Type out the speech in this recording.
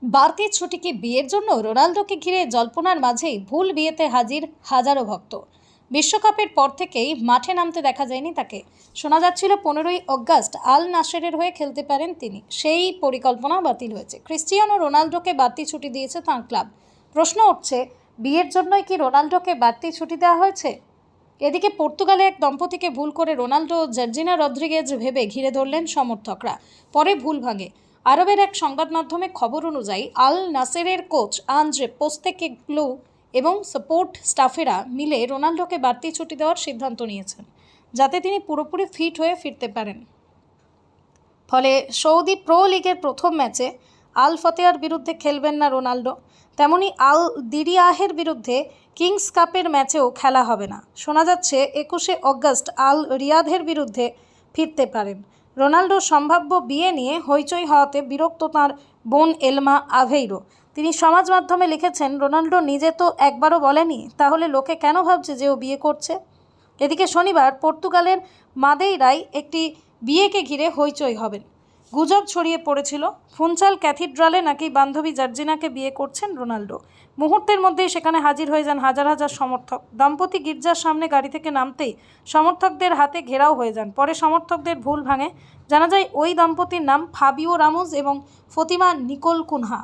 বাড়তি ছুটিকে বিয়ের জন্য রোনাল্ডোকে ঘিরে জল্পনার মাঝেই ভুল বিয়েতে হাজির হাজারো ভক্ত। বিশ্বকাপের পর থেকেই মাঠে নামতে দেখা যায়নি তাকে। শোনা যাচ্ছিল 15ই অগাস্ট আল নাসেরের হয়ে খেলতে পারেন তিনি। সেই পরিকল্পনা বাতিল হয়েছে। ক্রিস্টিয়ানো রোনাল্ডোকে বাড়তি ছুটি দিয়েছে তাঁর ক্লাব। প্রশ্ন উঠছে, বিয়ের জন্যই কি রোনাল্ডোকে বাড়তি ছুটি দেওয়া হয়েছে? এদিকে পর্তুগালে এক দম্পতিকে ভুল করে রোনাল্ডো ও জর্জিনা রদ্রিগেজ ভেবে ঘিরে ধরলেন সমর্থকরা। পরে ভুল ভাঙে। আরবের এক সংবাদ মাধ্যমে খবর অনুযায়ী আল নাসেরের কোচ আন্দ্রে পোস্তেকোগ্লু এবং সাপোর্ট স্টাফেরা মিলে রোনাল্ডোকে বাড়তি ছুটি দেওয়ার সিদ্ধান্ত নিয়েছেন, যাতে তিনি পুরোপুরি ফিট হয়ে ফিরতে পারেন। ফলে সৌদি প্রো লিগের প্রথম ম্যাচে আল ফতেয়ার বিরুদ্ধে খেলবেন না রোনাল্ডো, তেমনি আল দিরিয়াহের বিরুদ্ধে কিংস কাপের ম্যাচেও খেলা হবে না। শোনা যাচ্ছে 21শে অগাস্ট আল রিয়াদের বিরুদ্ধে ফিরতে পারেন। রোনাল্ডোর সম্ভাব্য বিয়ে নিয়ে হইচই হওয়াতে বিরক্ত তাঁর বোন এলমা আভেইরো। তিনি সমাজ মাধ্যমে লিখেছেন, রোনাল্ডো নিজে তো একবারও বলেনি, তাহলে লোকে কেন ভাবছে যে ও বিয়ে করছে? এদিকে শনিবার পর্তুগালের মাদেইরায় একটি বিয়েকে ঘিরে হইচই হবেন। গুজব ছড়িয়ে পড়েছিল ফুনচাল ক্যাথিড্রালে নাকি বান্ধবী জর্জিনাকে বিয়ে করছেন রোনাল্ডো। মুহূর্তের মধ্যেই সেখানে হাজির হয়ে যান হাজার হাজার সমর্থক। দম্পতি গির্জার সামনে গাড়ি থেকে নামতেই সমর্থকদের হাতে ঘেরাও হয়ে যান। পরে সমর্থকদের ভুল ভাঙে। জানা যায় ওই দম্পতির নাম ফাবিও রামোস এবং ফতিমা নিকোল কুনহা।